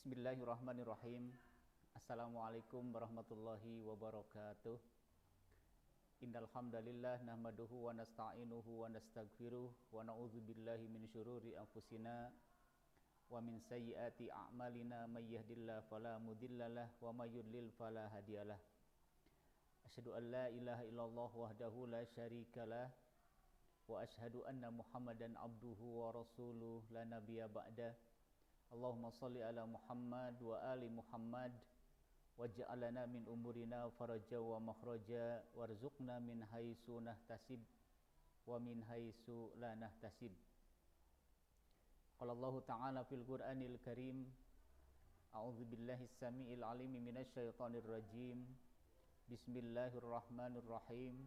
Bismillahirrahmanirrahim. Assalamualaikum warahmatullahi wabarakatuh. Innal hamdalillah nahmaduhu wa nasta'inuhu wa nastaghfiruh wa na'udzu billahi min syururi anfusina wa min sayyiati a'malina may yahdihillahu fala mudhillalah wa may yudlil fala hadiyalah. Asyhadu an la ilaha illallah wahdahu la syarikalah wa asyhadu anna Muhammadan abduhu wa rasuluh la nabiyya ba'da. Allahumma salli ala Muhammad wa ali Muhammad waj'alna min umurina faraja wa makhraja warzuqna min haitsu nahtasib wa min haitsu la nahtasib. Qala Allah ta'ala fil Qur'anil Karim, a'udzu billahi samiil alim minasy syaithanir rajim. Bismillahirrahmanirrahim.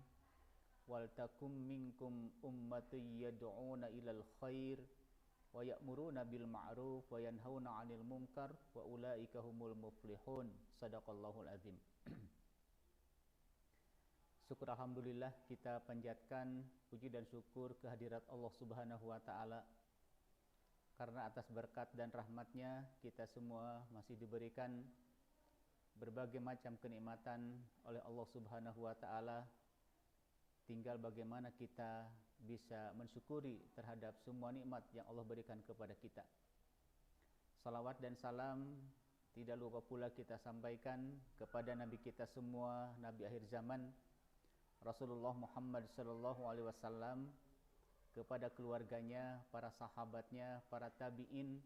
Wal takum minkum ummatun yad'una ilal khair wa ya'muruna bil ma'ruf wa yanhauna 'anil munkar wa ulaika humul muflihun. Shadaqallahul azim. Syukur alhamdulillah, kita panjatkan puji dan syukur kehadirat Allah Subhanahu wa taala, karena atas berkat dan rahmatnya kita semua masih diberikan berbagai macam kenikmatan oleh Allah Subhanahu wa taala. Tinggal bagaimana kita bisa mensyukuri terhadap semua nikmat yang Allah berikan kepada kita. Salawat dan salam tidak lupa pula kita sampaikan kepada Nabi kita semua, Nabi akhir zaman, Rasulullah Muhammad sallallahu alaihi wasallam, kepada keluarganya, para sahabatnya, para tabi'in,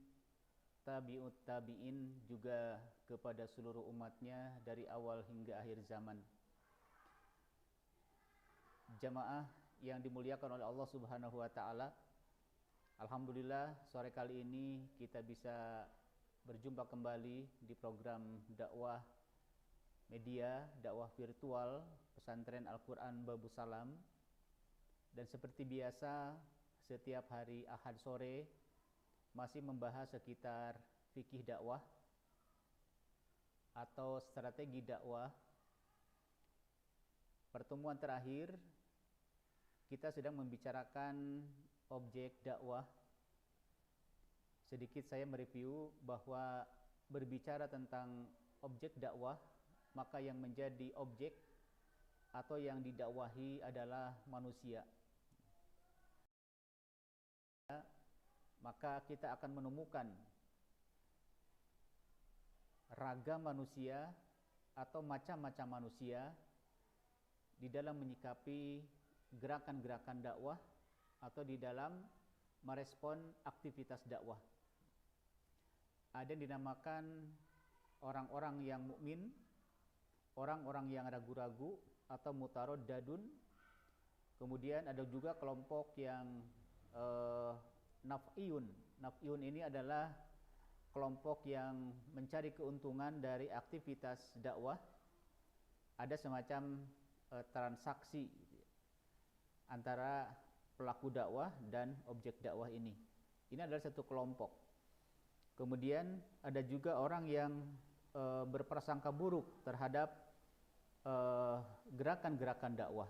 tabi'ut tabi'in, juga kepada seluruh umatnya dari awal hingga akhir zaman. Jamaah yang dimuliakan oleh Allah Subhanahu wa taala, alhamdulillah sore kali ini kita bisa berjumpa kembali di program dakwah media, dakwah virtual Pesantren Al-Qur'an Babu Salam. Dan seperti biasa, setiap hari Ahad sore masih membahas sekitar fikih dakwah atau strategi dakwah. Pertemuan terakhir kita sedang membicarakan objek dakwah. Sedikit saya mereview bahwa berbicara tentang objek dakwah, maka yang menjadi objek atau yang didakwahi adalah manusia. Maka kita akan menemukan ragam manusia atau macam-macam manusia di dalam menyikapi gerakan-gerakan dakwah atau di dalam merespon aktivitas dakwah. Ada yang dinamakan orang-orang yang mukmin, orang-orang yang ragu-ragu atau mutaraddadun. Kemudian ada juga kelompok yang naf'iyun. Naf'iyun ini adalah kelompok yang mencari keuntungan dari aktivitas dakwah. Ada semacam transaksi antara pelaku dakwah dan objek dakwah ini. Ini adalah satu kelompok. Kemudian ada juga orang yang berprasangka buruk terhadap gerakan-gerakan dakwah.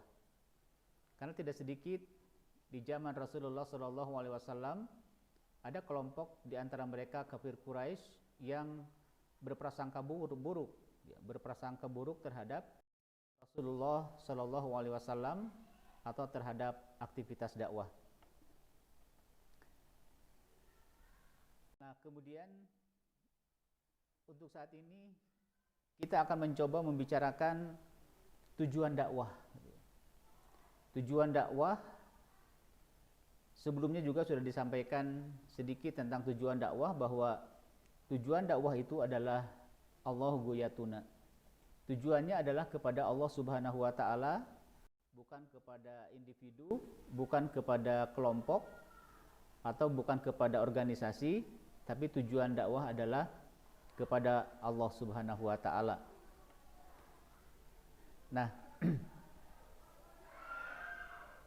Karena tidak sedikit di zaman Rasulullah SAW ada kelompok di antara mereka kafir Quraisy yang berprasangka buruk, berprasangka buruk terhadap Rasulullah SAW atau terhadap aktivitas dakwah. Nah, kemudian untuk saat ini kita akan mencoba membicarakan tujuan dakwah. Tujuan dakwah sebelumnya juga sudah disampaikan sedikit tentang tujuan dakwah, bahwa tujuan dakwah itu adalah Allahu ghayatuna. Tujuannya adalah kepada Allah Subhanahu wa taala, bukan kepada individu, bukan kepada kelompok, atau bukan kepada organisasi, tapi tujuan dakwah adalah kepada Allah Subhanahu wa taala. Nah,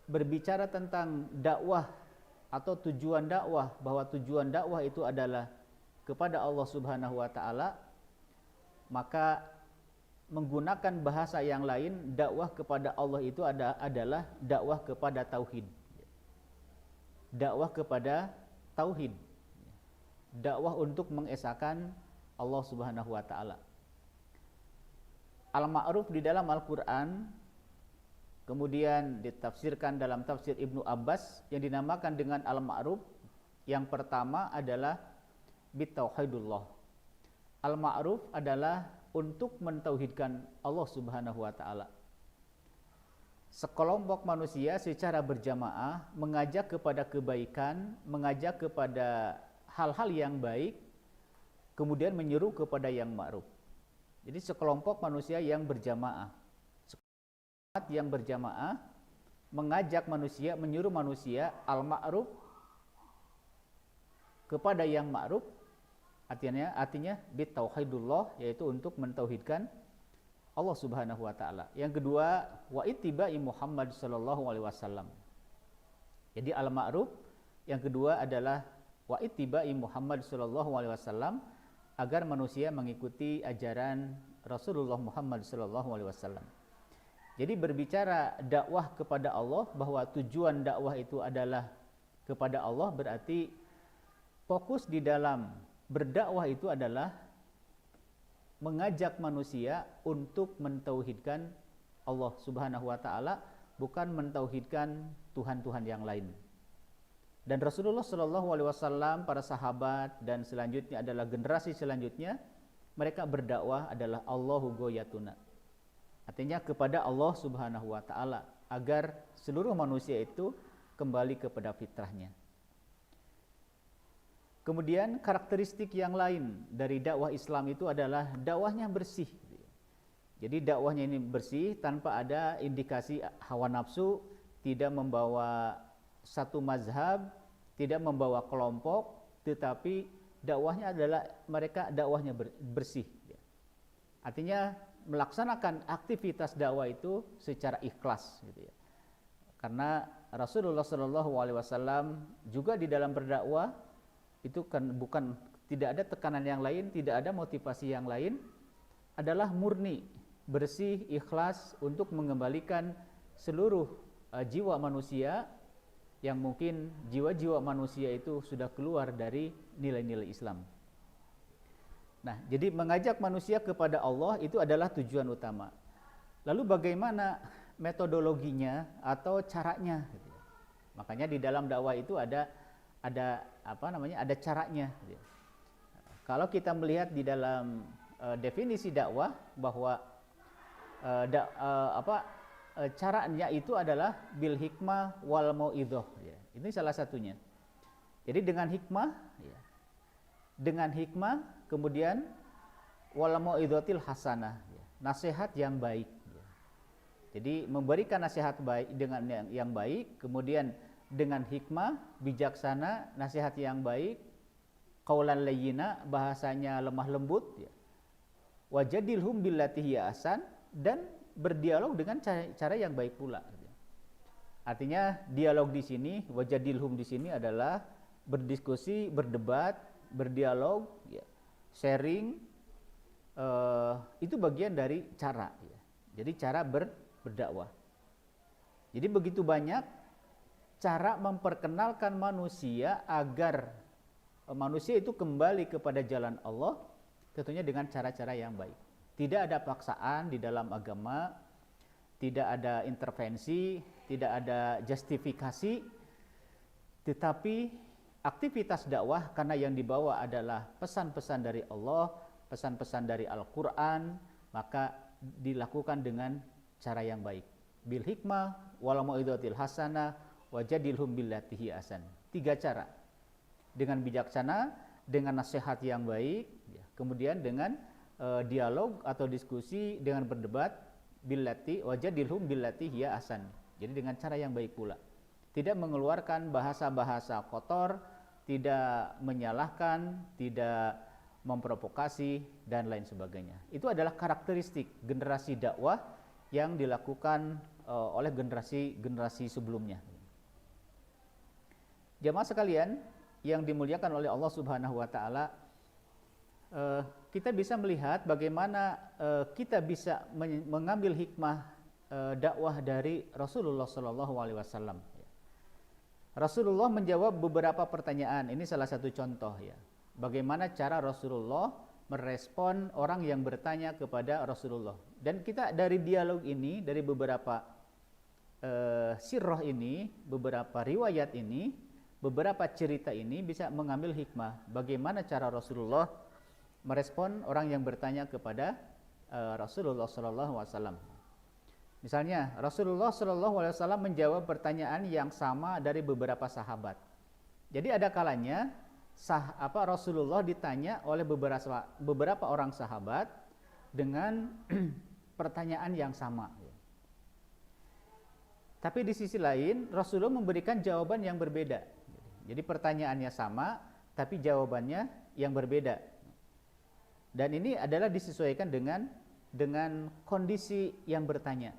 berbicara tentang dakwah atau tujuan dakwah, bahwa tujuan dakwah itu adalah kepada Allah Subhanahu wa taala, maka menggunakan bahasa yang lain, dakwah kepada Allah itu adalah dakwah kepada tauhid. Dakwah kepada tauhid. Dakwah untuk mengesahkan Allah Subhanahu wa taala. Al-ma'ruf di dalam Al-Qur'an kemudian ditafsirkan dalam tafsir Ibnu Abbas yang dinamakan dengan al-ma'ruf. Yang pertama adalah bitauhidullah. Al-ma'ruf adalah untuk mentauhidkan Allah Subhanahu wa taala. Sekelompok manusia secara berjamaah mengajak kepada kebaikan, mengajak kepada hal-hal yang baik, kemudian menyeru kepada yang ma'ruf. Jadi sekelompok manusia yang berjamaah, yang berjamaah mengajak manusia, menyuruh manusia al-ma'ruf kepada yang ma'ruf, artinya bitauhidullah, yaitu untuk mentauhidkan Allah Subhanahu wa taala. Yang kedua, wa ittiba'i Muhammad sallallahu alaihi wasallam. Jadi al-ma'ruf yang kedua adalah wa ittiba'i Muhammad sallallahu alaihi wasallam, agar manusia mengikuti ajaran Rasulullah Muhammad sallallahu alaihi wasallam. Jadi berbicara dakwah kepada Allah, bahwa tujuan dakwah itu adalah kepada Allah, berarti fokus di dalam berdakwah itu adalah mengajak manusia untuk mentauhidkan Allah Subhanahu wa taala, bukan mentauhidkan tuhan-tuhan yang lain. Dan Rasulullah Shallallahu alaihi wasallam, para sahabat dan selanjutnya adalah generasi selanjutnya, mereka berdakwah adalah Allahu goyatuna. Artinya kepada Allah Subhanahu wa taala, agar seluruh manusia itu kembali kepada fitrahnya. Kemudian karakteristik yang lain dari dakwah Islam itu adalah dakwahnya bersih. Jadi dakwahnya ini bersih tanpa ada indikasi hawa nafsu, tidak membawa satu mazhab, tidak membawa kelompok, tetapi dakwahnya adalah mereka dakwahnya bersih. Artinya melaksanakan aktivitas dakwah itu secara ikhlas gitu ya. Karena Rasulullah Shallallahu alaihi wasallam juga di dalam berdakwah itu kan bukan, tidak ada tekanan yang lain, tidak ada motivasi yang lain, adalah murni, bersih, ikhlas untuk mengembalikan seluruh jiwa manusia yang mungkin jiwa-jiwa manusia itu sudah keluar dari nilai-nilai Islam. Nah, jadi mengajak manusia kepada Allah itu adalah tujuan utama. Lalu bagaimana metodologinya atau caranya? Makanya di dalam dakwah itu ada caranya. Kalau kita melihat di dalam definisi dakwah bahwa caranya itu adalah bil hikmah wal mauidhah. Ini salah satunya. Jadi dengan hikmah, kemudian wal mauidhatil hasanah, nasihat yang baik. Jadi memberikan nasihat baik dengan yang baik, kemudian dengan hikmah, bijaksana, nasihat yang baik, qaulan layyina, bahasanya lemah lembut, wajadilhum billati hiya ahsan, dan berdialog dengan cara yang baik pula. Artinya dialog di sini, wajadilhum di sini adalah berdiskusi, berdebat, berdialog, sharing, itu bagian dari cara. Jadi cara berdakwah. Jadi begitu banyak cara memperkenalkan manusia agar manusia itu kembali kepada jalan Allah, tentunya dengan cara-cara yang baik. Tidak ada paksaan di dalam agama, tidak ada intervensi, tidak ada justifikasi, tetapi aktivitas dakwah karena yang dibawa adalah pesan-pesan dari Allah, pesan-pesan dari Al-Quran, maka dilakukan dengan cara yang baik. Bil hikmah, wal mauidhatil hasanah, wajadilhum billati hiya ahsan. 3 cara. Dengan bijaksana, dengan nasihat yang baik, kemudian dengan dialog atau diskusi, dengan berdebat, billati wajadilhum billati hiya ahsan. Jadi dengan cara yang baik pula. Tidak mengeluarkan bahasa-bahasa kotor, tidak menyalahkan, tidak memprovokasi, dan lain sebagainya. Itu adalah karakteristik generasi dakwah yang dilakukan oleh generasi sebelumnya. Jamaah sekalian yang dimuliakan oleh Allah Subhanahu wa taala, kita bisa melihat bagaimana kita bisa mengambil hikmah dakwah dari Rasulullah Shallallahu alaihi wasallam. Rasulullah menjawab beberapa pertanyaan. Ini salah satu contoh ya. Bagaimana cara Rasulullah merespon orang yang bertanya kepada Rasulullah. Dan kita dari dialog ini, dari beberapa sirah ini, beberapa riwayat ini, beberapa cerita ini bisa mengambil hikmah bagaimana cara Rasulullah merespon orang yang bertanya kepada Rasulullah sallallahu alaihi wasallam. Misalnya, Rasulullah sallallahu alaihi wasallam menjawab pertanyaan yang sama dari beberapa sahabat. Jadi ada kalanya Rasulullah ditanya oleh beberapa orang sahabat dengan pertanyaan yang sama. Tapi di sisi lain Rasulullah memberikan jawaban yang berbeda. Jadi pertanyaannya sama, tapi jawabannya yang berbeda. Dan ini adalah disesuaikan dengan kondisi yang bertanya.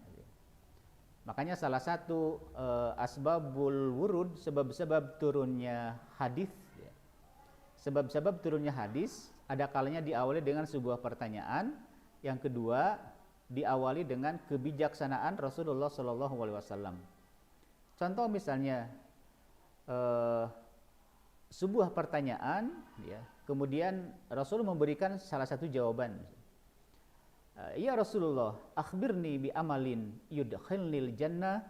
Makanya salah satu asbabul wurud, sebab-sebab turunnya hadis, sebab-sebab turunnya hadis ada kalanya diawali dengan sebuah pertanyaan, yang kedua diawali dengan kebijaksanaan Rasulullah Shallallahu Alaihi Wasallam. Contoh misalnya sebuah pertanyaan, kemudian Rasul memberikan salah satu jawaban. Ya Rasulullah, akhbirni bi amalin yudkhilnil jannah.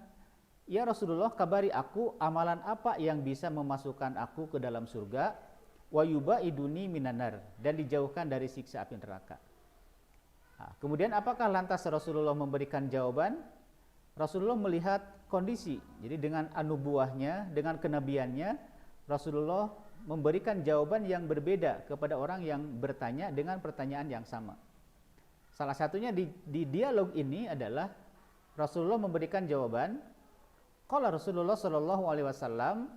Ya Rasulullah, kabari aku amalan apa yang bisa memasukkan aku ke dalam surga, wa yubaiduni minanar, dan dijauhkan dari siksa api neraka. Kemudian apakah lantas Rasulullah memberikan jawaban? Rasulullah melihat kondisi. Jadi dengan anubuahnya, dengan kenabiannya, Rasulullah memberikan jawaban yang berbeda kepada orang yang bertanya dengan pertanyaan yang sama. Salah satunya di dialog ini adalah Rasulullah memberikan jawaban. Qala Rasulullah sallallahu alaihi wasallam,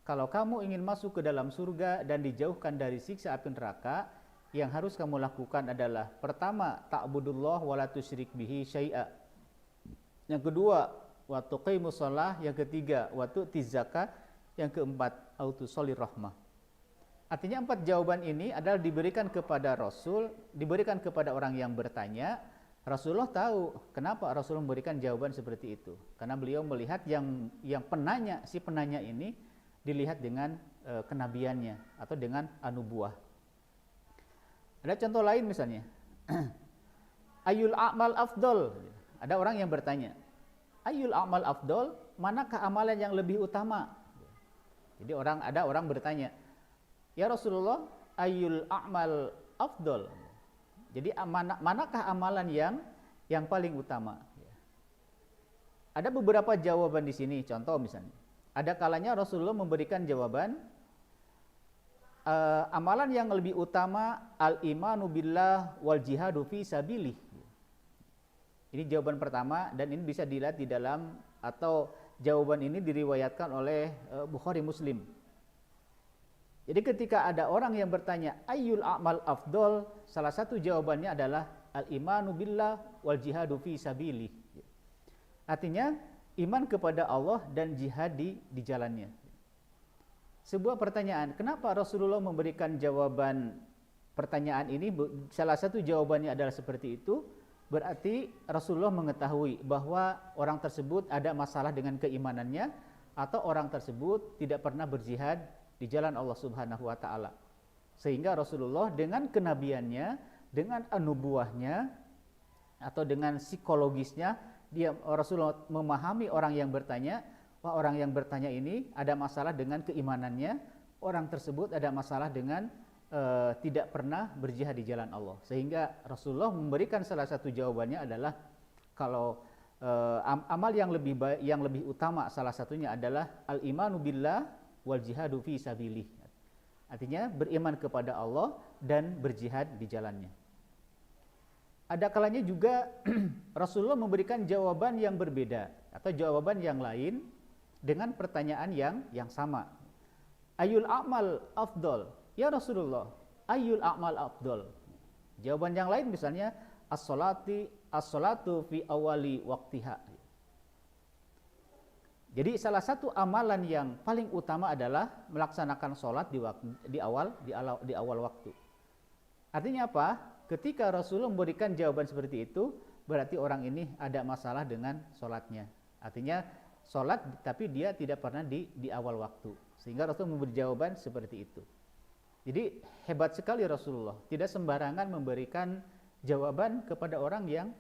kalau kamu ingin masuk ke dalam surga dan dijauhkan dari siksa api neraka, yang harus kamu lakukan adalah pertama, ta'budullah wa la tusyrik bihi syai'a. Yang kedua, wa tuqimus shalah, yang ketiga, wa tu'tiz zakah, yang keempat, autusollir rahmah. Artinya 4 jawaban ini adalah diberikan kepada Rasul, diberikan kepada orang yang bertanya. Rasulullah tahu kenapa Rasulullah memberikan jawaban seperti itu. Karena beliau melihat yang penanya, si penanya ini dilihat dengan kenabiannya atau dengan anubuah. Ada contoh lain misalnya. Ayul a'mal afdol. Ada orang yang bertanya, ayul a'mal afdol, manakah amalan yang lebih utama? Jadi ada orang bertanya, ya Rasulullah, ayul a'mal afdol. Jadi manakah amalan yang paling utama? Ada beberapa jawaban di sini. Contoh misalnya, ada kalanya Rasulullah memberikan jawaban, amalan yang lebih utama al-imanu billah wal jihadu fi sabilih. Ini jawaban pertama, dan ini bisa dilihat di dalam, atau jawaban ini diriwayatkan oleh Bukhari Muslim. Jadi ketika ada orang yang bertanya ayyul a'mal afdol, salah satu jawabannya adalah al-imanu billah wal jihadu fi sabilih. Artinya iman kepada Allah dan jihad di jalannya. Sebuah pertanyaan, kenapa Rasulullah memberikan jawaban pertanyaan ini? Salah satu jawabannya adalah seperti itu. Berarti Rasulullah mengetahui bahwa orang tersebut ada masalah dengan keimanannya, atau orang tersebut tidak pernah berjihad di jalan Allah Subhanahu wa taala. Sehingga Rasulullah dengan kenabiannya, dengan anubuahnya, atau dengan psikologisnya, Rasulullah memahami orang yang bertanya, wah, orang yang bertanya ini ada masalah dengan keimanannya, orang tersebut ada masalah dengan tidak pernah berjihad di jalan Allah. Sehingga Rasulullah memberikan salah satu jawabannya adalah, kalau amal yang lebih utama salah satunya adalah al-imanu billah wal jihadu fi sabilih. Artinya beriman kepada Allah dan berjihad di jalannya. Ada kalanya juga Rasulullah memberikan jawaban yang berbeda atau jawaban yang lain dengan pertanyaan yang sama. Ayul a'mal afdol, ya Rasulullah, ayul a'mal afdol. Jawaban yang lain misalnya as-salatu fi awali waktiha. Jadi salah satu amalan yang paling utama adalah melaksanakan sholat di awal waktu. Artinya apa? Ketika Rasulullah memberikan jawaban seperti itu, berarti orang ini ada masalah dengan sholatnya. Artinya sholat tapi dia tidak pernah di awal waktu. Sehingga Rasul memberi jawaban seperti itu. Jadi hebat sekali Rasulullah, tidak sembarangan memberikan jawaban kepada orang yang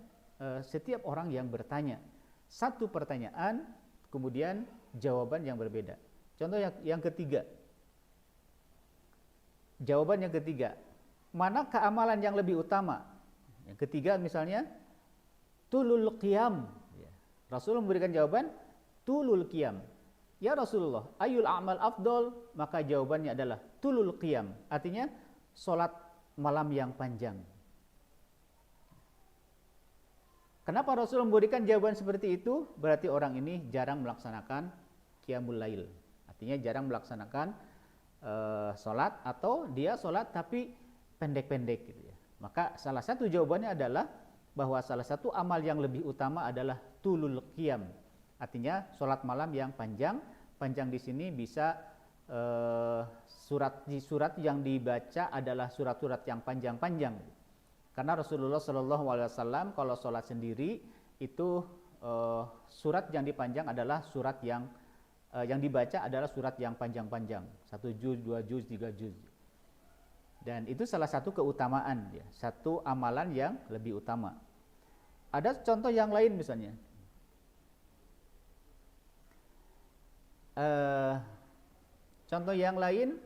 setiap orang yang bertanya. Satu pertanyaan, kemudian jawaban yang berbeda. Contoh yang ketiga. Jawaban yang ketiga, manakah amalan yang lebih utama? Yang ketiga misalnya, tulul qiyam. Rasulullah memberikan jawaban, tulul qiyam. Ya Rasulullah, ayul a'mal afdol? Maka jawabannya adalah tulul qiyam. Artinya, sholat malam yang panjang. Kenapa Rasulullah memberikan jawaban seperti itu? Berarti orang ini jarang melaksanakan qiyamul lail. Artinya jarang melaksanakan sholat, atau dia sholat tapi pendek-pendek gitu ya. Maka salah satu jawabannya adalah bahwa salah satu amal yang lebih utama adalah tulul qiyam. Artinya sholat malam yang panjang. Panjang di sini bisa surat yang dibaca adalah surat-surat yang panjang-panjang. Karena Rasulullah SAW kalau sholat sendiri itu surat yang dipanjang adalah surat yang dibaca adalah surat yang panjang-panjang, 1 juz, 2 juz, 3 juz. Dan itu salah satu keutamaan ya, satu amalan yang lebih utama. Ada contoh yang lain misalnya. Contoh yang lain,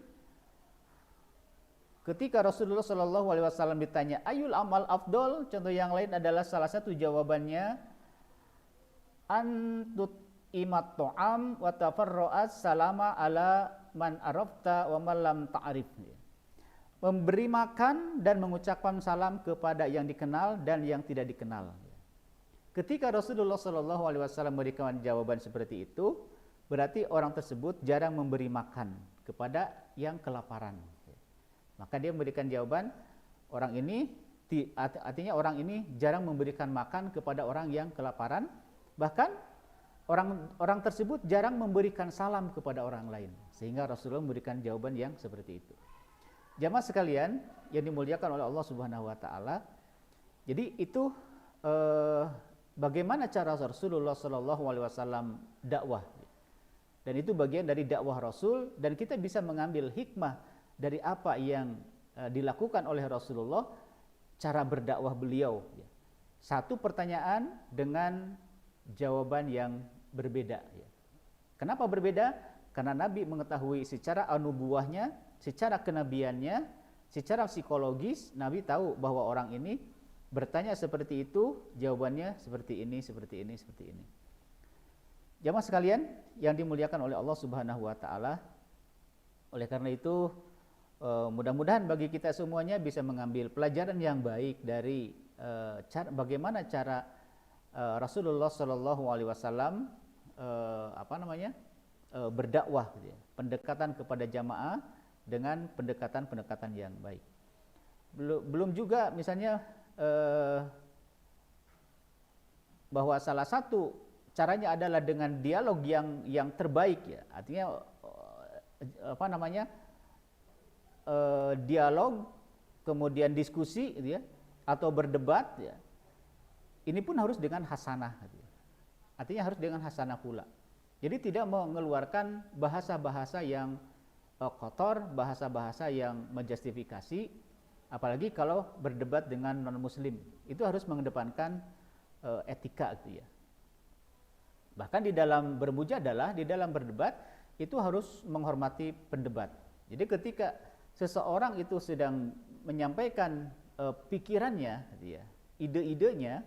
ketika Rasulullah SAW ditanya ayul amal afdol, contoh yang lain adalah salah satu jawabannya antut imat to'am wa tafarro'at salama ala man arafta wa man lam ta'arif. Memberi makan dan mengucapkan salam kepada yang dikenal dan yang tidak dikenal. Ketika Rasulullah SAW memberikan jawaban seperti itu, berarti orang tersebut jarang memberi makan kepada yang kelaparan. Maka dia memberikan jawaban, orang ini artinya orang ini jarang memberikan makan kepada orang yang kelaparan, bahkan orang tersebut jarang memberikan salam kepada orang lain, sehingga Rasulullah memberikan jawaban yang seperti itu. Jamaah sekalian yang dimuliakan oleh Allah Subhanahu wa taala. Jadi itu bagaimana cara Rasulullah SAW dakwah. Dan itu bagian dari dakwah Rasul, dan kita bisa mengambil hikmah dari apa yang dilakukan oleh Rasulullah, cara berdakwah beliau. Satu pertanyaan dengan jawaban yang berbeda. Kenapa berbeda? Karena Nabi mengetahui secara anubuahnya, secara kenabiannya, secara psikologis, Nabi tahu bahwa orang ini bertanya seperti itu, jawabannya seperti ini, seperti ini, seperti ini. Jamaah sekalian yang dimuliakan oleh Allah Subhanahu wa taala. Oleh karena itu mudah-mudahan bagi kita semuanya bisa mengambil pelajaran yang baik dari bagaimana cara Rasulullah SAW berdakwah gitu ya. Pendekatan kepada jamaah dengan pendekatan yang baik. Belum juga misalnya bahwa salah satu caranya adalah dengan dialog yang terbaik ya. Artinya dialog kemudian diskusi gitu ya, atau berdebat ya. Ini pun harus dengan hasanah gitu ya. Artinya harus dengan hasanah pula. Jadi tidak mengeluarkan bahasa-bahasa yang kotor, bahasa-bahasa yang menjustifikasi, apalagi kalau berdebat dengan non-muslim. Itu harus mengedepankan etika gitu ya. Bahkan di dalam bermujadalah, di dalam berdebat, itu harus menghormati pendebat. Jadi ketika seseorang itu sedang menyampaikan pikirannya, gitu ya, ide-idenya,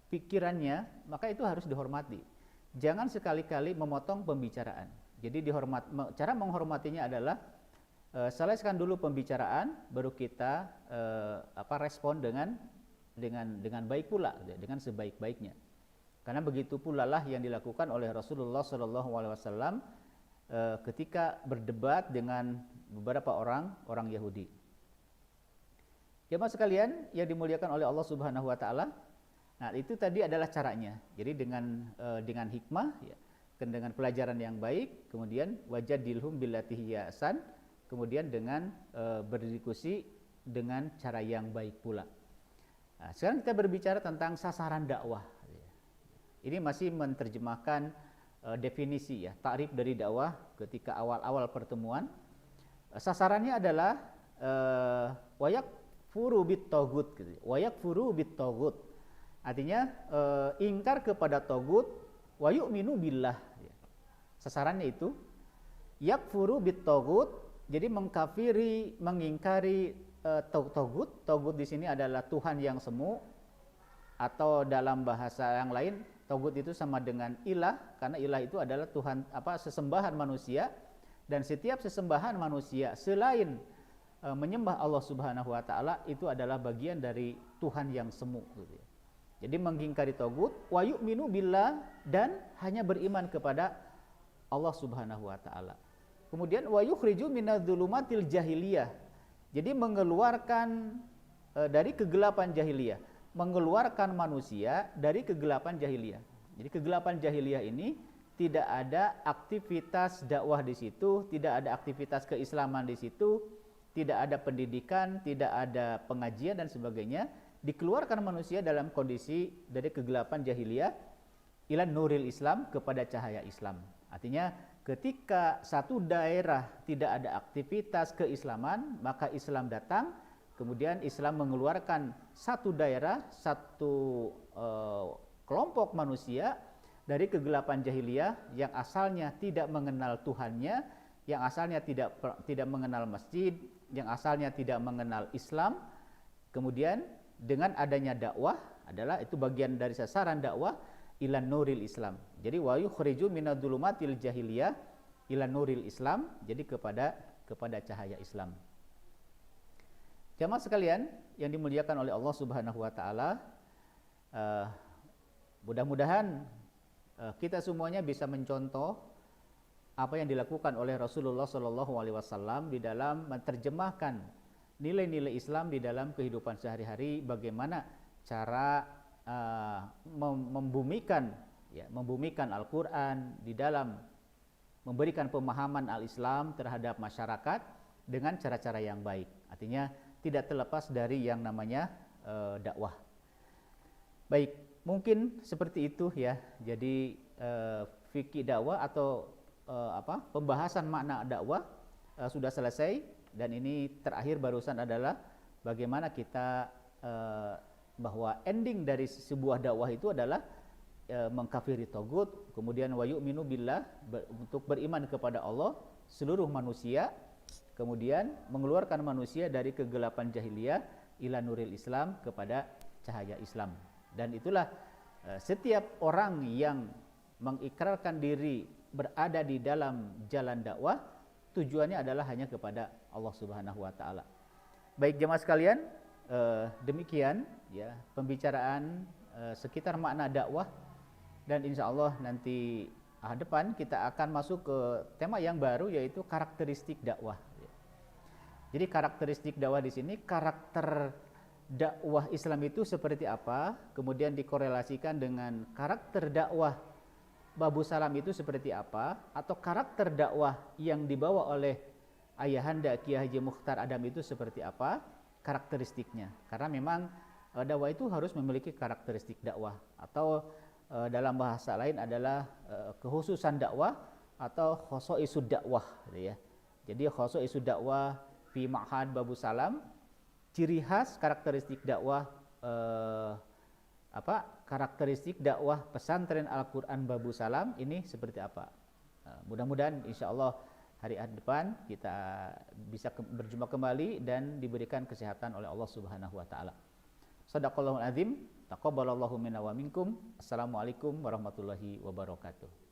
pikirannya, maka itu harus dihormati. Jangan sekali-kali memotong pembicaraan. Jadi cara menghormatinya adalah selesaikan dulu pembicaraan, baru kita respon dengan baik pula, dengan sebaik-baiknya. Karena begitu pula lah yang dilakukan oleh Rasulullah SAW ketika berdebat dengan beberapa orang Yahudi. Jemaah sekalian yang dimuliakan oleh Allah Subhanahu wa taala. Nah, itu tadi adalah caranya. Jadi dengan hikmah ya, dengan pelajaran yang baik, kemudian wajadilhum billati hiya ahsan, kemudian dengan berdiskusi dengan cara yang baik pula. Nah, sekarang kita berbicara tentang sasaran dakwah. Ini masih menerjemahkan definisi ya, takrif dari dakwah ketika awal-awal pertemuan. Sasarannya adalah wayak furu bit togut gitu. Wayak furu bit togut artinya ingkar kepada togut, wayuk minu billah. Sasarannya itu yakfuru bit togut, jadi mengkafiri, mengingkari togut. Togut di sini adalah Tuhan yang semu, atau dalam bahasa yang lain togut itu sama dengan ilah, karena ilah itu adalah Tuhan, sesembahan manusia, dan setiap sesembahan manusia selain menyembah Allah Subhanahu wa taala itu adalah bagian dari Tuhan yang semu gitu ya. Jadi mengingkari togut, wa yu'minu billah, dan hanya beriman kepada Allah Subhanahu wa taala. Kemudian wa yukhriju minadz-dzulumatil jahiliyah. Jadi mengeluarkan dari kegelapan jahiliyah, mengeluarkan manusia dari kegelapan jahiliyah. Jadi kegelapan jahiliyah ini tidak ada aktivitas dakwah di situ, tidak ada aktivitas keislaman di situ, tidak ada pendidikan, tidak ada pengajian dan sebagainya. Dikeluarkan manusia dalam kondisi dari kegelapan jahiliyah ila nuril Islam, kepada cahaya Islam. Artinya ketika satu daerah tidak ada aktivitas keislaman, maka Islam datang. Kemudian Islam mengeluarkan satu daerah, satu kelompok manusia dari kegelapan jahiliyah yang asalnya tidak mengenal Tuhannya, yang asalnya tidak mengenal masjid, yang asalnya tidak mengenal Islam. Kemudian dengan adanya dakwah, adalah itu bagian dari sasaran dakwah, ilan nuril Islam. Jadi wa yukhriju minadz-dzulumatil jahiliyah ilan nuril Islam, jadi kepada cahaya Islam. Jamaah sekalian yang dimuliakan oleh Allah Subhanahu wa taala, mudah-mudahan kita semuanya bisa mencontoh apa yang dilakukan oleh Rasulullah Shallallahu alaihi wasallam di dalam menerjemahkan nilai-nilai Islam di dalam kehidupan sehari-hari, bagaimana cara membumikan Al-Qur'an di dalam memberikan pemahaman al-Islam terhadap masyarakat dengan cara-cara yang baik. Artinya tidak terlepas dari yang namanya dakwah. Baik, mungkin seperti itu ya. Jadi fikih dakwah atau pembahasan makna dakwah sudah selesai, dan ini terakhir barusan adalah bagaimana kita bahwa ending dari sebuah dakwah itu adalah mengkafiri togut, kemudian wa yu'minu billah, untuk beriman kepada Allah seluruh manusia, kemudian mengeluarkan manusia dari kegelapan jahiliyah ila nuril Islam, kepada cahaya Islam. Dan itulah setiap orang yang mengikrarkan diri berada di dalam jalan dakwah, tujuannya adalah hanya kepada Allah Subhanahu wa taala. Baik jemaah sekalian, demikian ya pembicaraan sekitar makna dakwah, dan insya Allah nanti depan kita akan masuk ke tema yang baru, yaitu karakteristik dakwah. Jadi karakteristik dakwah di sini, karakter dakwah Islam itu seperti apa, kemudian dikorelasikan dengan karakter dakwah Babu Salam itu seperti apa, atau karakter dakwah yang dibawa oleh Ayahanda Kiai Haji Mukhtar Adam itu seperti apa karakteristiknya. Karena memang dakwah itu harus memiliki karakteristik dakwah, atau dalam bahasa lain adalah kekhususan dakwah atau khosoisud dakwah gitu ya. Jadi khosoisud dakwah fi Ma'had Babu Salam, ciri khas karakteristik dakwah karakteristik dakwah pesantren Al-Quran Babu Salam ini seperti apa. Mudah-mudahan insya Allah hari depan kita bisa berjumpa kembali dan diberikan kesehatan oleh Allah Subhanahu wa taala. Shadaqallahul azim, taqabbalallahu minna wa minkum. Assalamualaikum warahmatullahi wabarakatuh.